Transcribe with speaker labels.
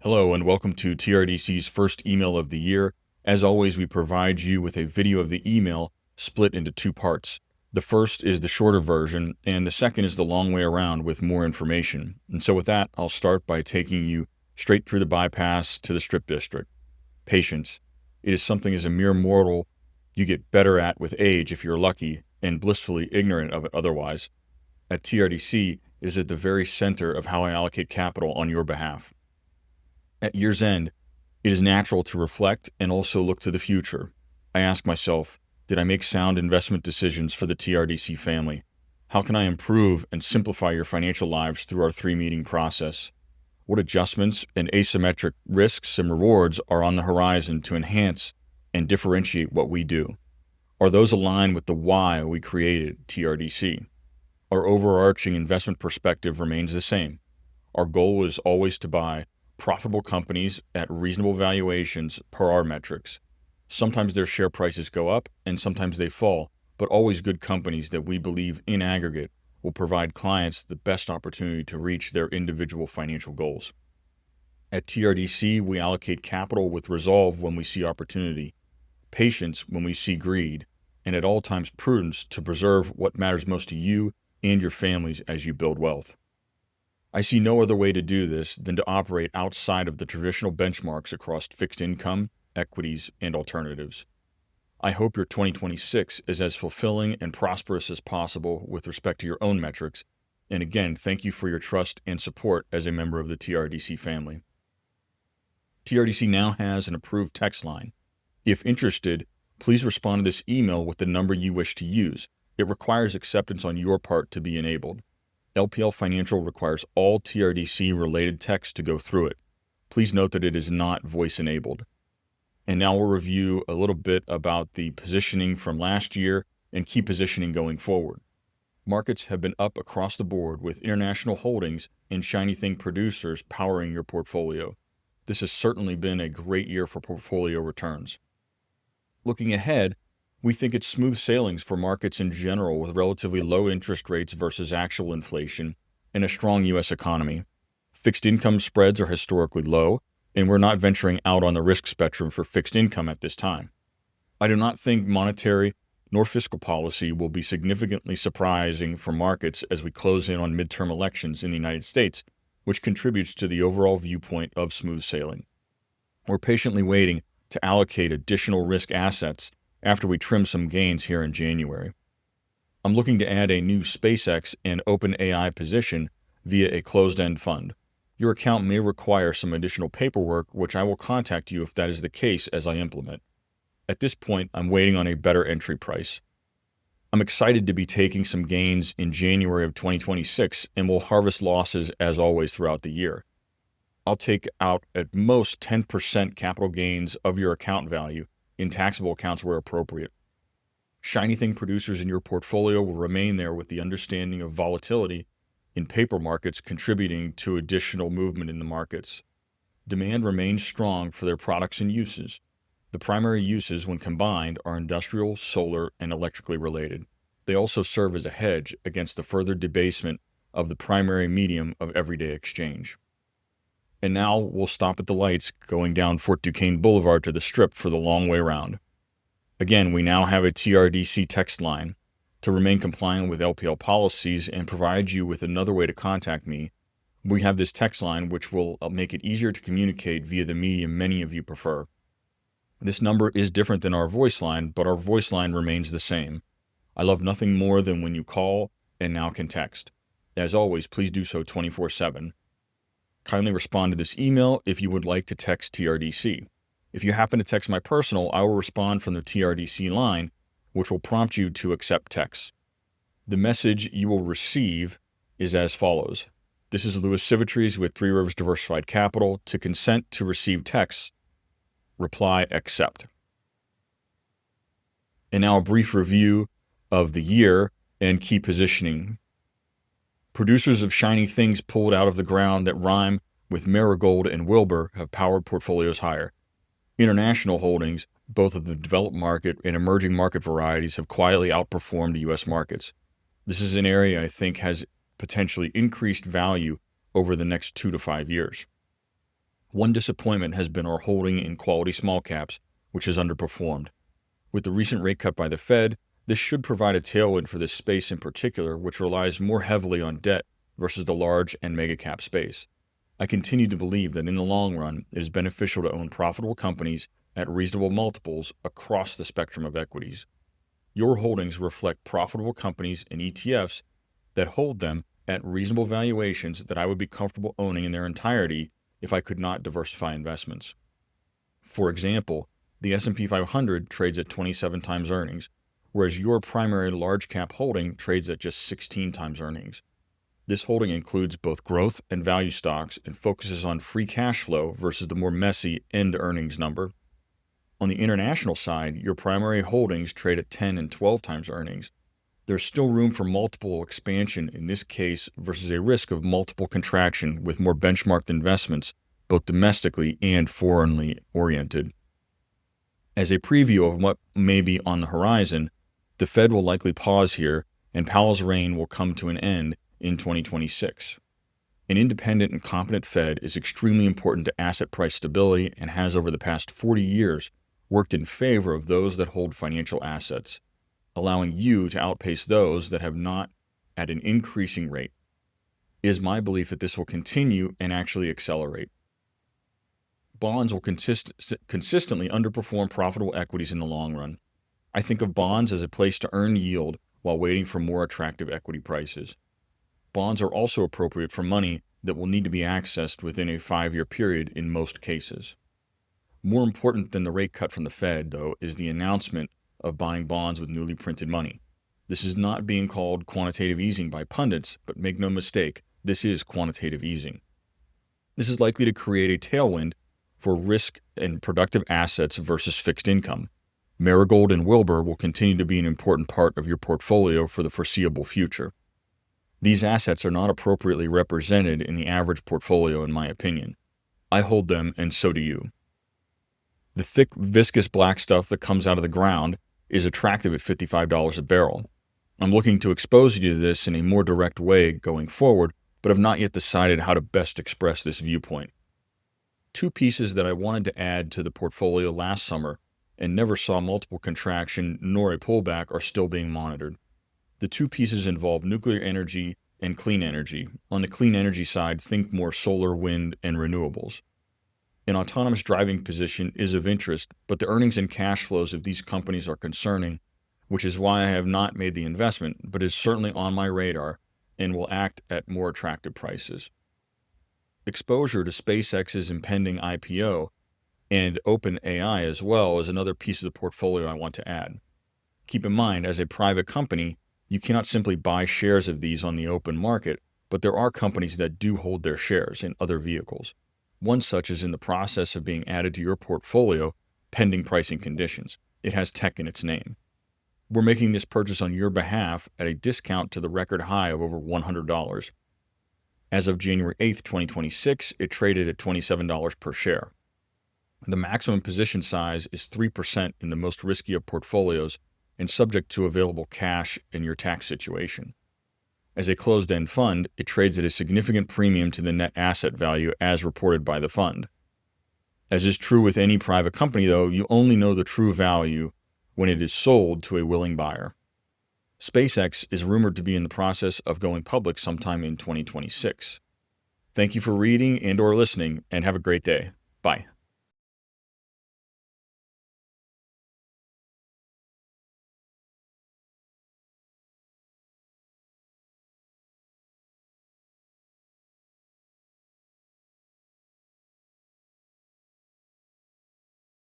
Speaker 1: Hello and welcome to TRDC's first email of the year. As always, we provide you with a video of the email split into two parts. The first is the shorter version, and the second is the long way around with more information. And so with that, I'll start by taking you straight through the bypass to the strip district. Patience. It is something as a mere mortal you get better at with age if you're lucky, and blissfully ignorant of it otherwise. At TRDC, it is at the very center of how I allocate capital on your behalf. At year's end, it is natural to reflect and also look to the future. I ask myself, did I make sound investment decisions for the TRDC family? How can I improve and simplify your financial lives through our 3-meeting process? What adjustments and asymmetric risks and rewards are on the horizon to enhance and differentiate what we do? Are those aligned with the why we created TRDC? Our overarching investment perspective remains the same. Our goal is always to buy profitable companies at reasonable valuations per our metrics. Sometimes their share prices go up and sometimes they fall, but always good companies that we believe in aggregate will provide clients the best opportunity to reach their individual financial goals. At TRDC, we allocate capital with resolve when we see opportunity, patience when we see greed, and at all times prudence to preserve what matters most to you and your families as you build wealth. I see no other way to do this than to operate outside of the traditional benchmarks across fixed income, equities, and alternatives. I hope your 2026 is as fulfilling and prosperous as possible with respect to your own metrics, and again, thank you for your trust and support as a member of the TRDC family. TRDC now has an approved text line. If interested, please respond to this email with the number you wish to use. It requires acceptance on your part to be enabled. LPL Financial requires all TRDC-related text to go through it. Please note that it is not voice-enabled. And now we'll review a little bit about the positioning from last year and key positioning going forward. Markets have been up across the board with international holdings and shiny thing producers powering your portfolio. This has certainly been a great year for portfolio returns. Looking ahead, we think it's smooth sailings for markets in general with relatively low interest rates versus actual inflation and a strong U.S. economy. Fixed income spreads are historically low, and we're not venturing out on the risk spectrum for fixed income at this time. I do not think monetary nor fiscal policy will be significantly surprising for markets as we close in on midterm elections in the United States, which contributes to the overall viewpoint of smooth sailing. We're patiently waiting to allocate additional risk assets after we trim some gains here in January. I'm looking to add a new SpaceX and OpenAI position via a closed-end fund. Your account may require some additional paperwork, which I will contact you if that is the case as I implement. At this point, I'm waiting on a better entry price. I'm excited to be taking some gains in January of 2026 and will harvest losses as always throughout the year. I'll take out at most 10% capital gains of your account value in taxable accounts where appropriate. Shiny thing producers in your portfolio will remain there with the understanding of volatility in paper markets contributing to additional movement in the markets. Demand remains strong for their products and uses. The primary uses, when combined, are industrial, solar, and electrically related. They also serve as a hedge against the further debasement of the primary medium of everyday exchange. And now we'll stop at the lights going down Fort Duquesne Boulevard to the Strip for the long way round. Again, we now have a TRDC text line. To remain compliant with LPL policies and provide you with another way to contact me, we have this text line which will make it easier to communicate via the medium many of you prefer. This number is different than our voice line, but our voice line remains the same. I love nothing more than when you call and now can text. As always, please do so 24/7. Kindly respond to this email if you would like to text TRDC. If you happen to text my personal, I will respond from the TRDC line, which will prompt you to accept text. The message you will receive is as follows. This is Louis Civitries with Three Rivers Diversified Capital. To consent to receive text, reply accept. And now a brief review of the year and key positioning. Producers of shiny things pulled out of the ground that rhyme with Marigold and Wilbur have powered portfolios higher. International holdings, both of the developed market and emerging market varieties, have quietly outperformed U.S. markets. This is an area I think has potentially increased value over the next 2 to 5 years. One disappointment has been our holding in quality small caps, which has underperformed. With the recent rate cut by the Fed, this should provide a tailwind for this space in particular, which relies more heavily on debt versus the large and mega cap space. I continue to believe that in the long run, it is beneficial to own profitable companies at reasonable multiples across the spectrum of equities. Your holdings reflect profitable companies and ETFs that hold them at reasonable valuations that I would be comfortable owning in their entirety if I could not diversify investments. For example, the S&P 500 trades at 27 times earnings, whereas your primary large cap holding trades at just 16 times earnings. This holding includes both growth and value stocks and focuses on free cash flow versus the more messy end earnings number. On the international side, your primary holdings trade at 10 and 12 times earnings. There's still room for multiple expansion in this case versus a risk of multiple contraction with more benchmarked investments, both domestically and foreignly oriented. As a preview of what may be on the horizon, the Fed will likely pause here and Powell's reign will come to an end in 2026. An independent and competent Fed is extremely important to asset price stability and has over the past 40 years worked in favor of those that hold financial assets, allowing you to outpace those that have not at an increasing rate. It is my belief that this will continue and actually accelerate. Bonds will consistently underperform profitable equities in the long run. I think of bonds as a place to earn yield while waiting for more attractive equity prices. Bonds are also appropriate for money that will need to be accessed within a 5-year period in most cases. More important than the rate cut from the Fed, though, is the announcement of buying bonds with newly printed money. This is not being called quantitative easing by pundits, but make no mistake, this is quantitative easing. This is likely to create a tailwind for risk and productive assets versus fixed income. Marigold and Wilbur will continue to be an important part of your portfolio for the foreseeable future. These assets are not appropriately represented in the average portfolio, in my opinion. I hold them, and so do you. The thick, viscous black stuff that comes out of the ground is attractive at $55 a barrel. I'm looking to expose you to this in a more direct way going forward, but have not yet decided how to best express this viewpoint. Two pieces that I wanted to add to the portfolio last summer and never saw multiple contraction nor a pullback are still being monitored. The two pieces involve nuclear energy and clean energy. On the clean energy side, think more solar, wind, and renewables. An autonomous driving position is of interest, but the earnings and cash flows of these companies are concerning, which is why I have not made the investment, but is certainly on my radar and will act at more attractive prices. Exposure to SpaceX's impending IPO and OpenAI as well is another piece of the portfolio I want to add. Keep in mind, as a private company, you cannot simply buy shares of these on the open market, but there are companies that do hold their shares in other vehicles. One such is in the process of being added to your portfolio pending pricing conditions. It has tech in its name. We're making this purchase on your behalf at a discount to the record high of over $100. As of January 8th, 2026, it traded at $27 per share. The maximum position size is 3% in the most risky of portfolios and subject to available cash in your tax situation. As a closed-end fund, it trades at a significant premium to the net asset value as reported by the fund. As is true with any private company, though, you only know the true value when it is sold to a willing buyer. SpaceX is rumored to be in the process of going public sometime in 2026. Thank you for reading and/or listening, and have a great day. Bye.